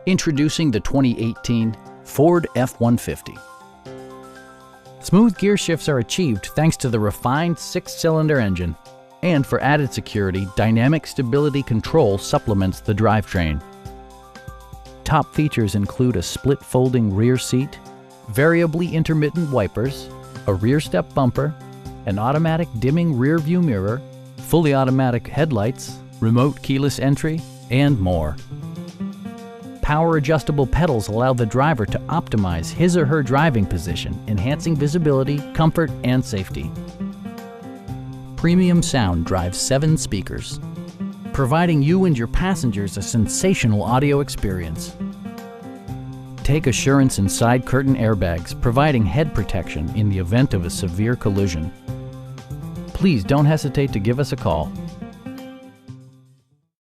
Introducing the 2018 Ford F-150. Smooth gear shifts are achieved thanks to the refined 6-cylinder engine. And for added security, dynamic stability control supplements the drivetrain. Top features include a split folding rear seat, variably intermittent wipers, a rear step bumper, an automatic dimming rear view mirror, fully automatic headlights, remote keyless entry, and more. Power adjustable pedals allow the driver to optimize his or her driving position, enhancing visibility, comfort, and safety. Premium sound drives 7 speakers, providing you and your passengers a sensational audio experience. Take assurance in side curtain airbags, providing head protection in the event of a severe collision. Please don't hesitate to give us a call.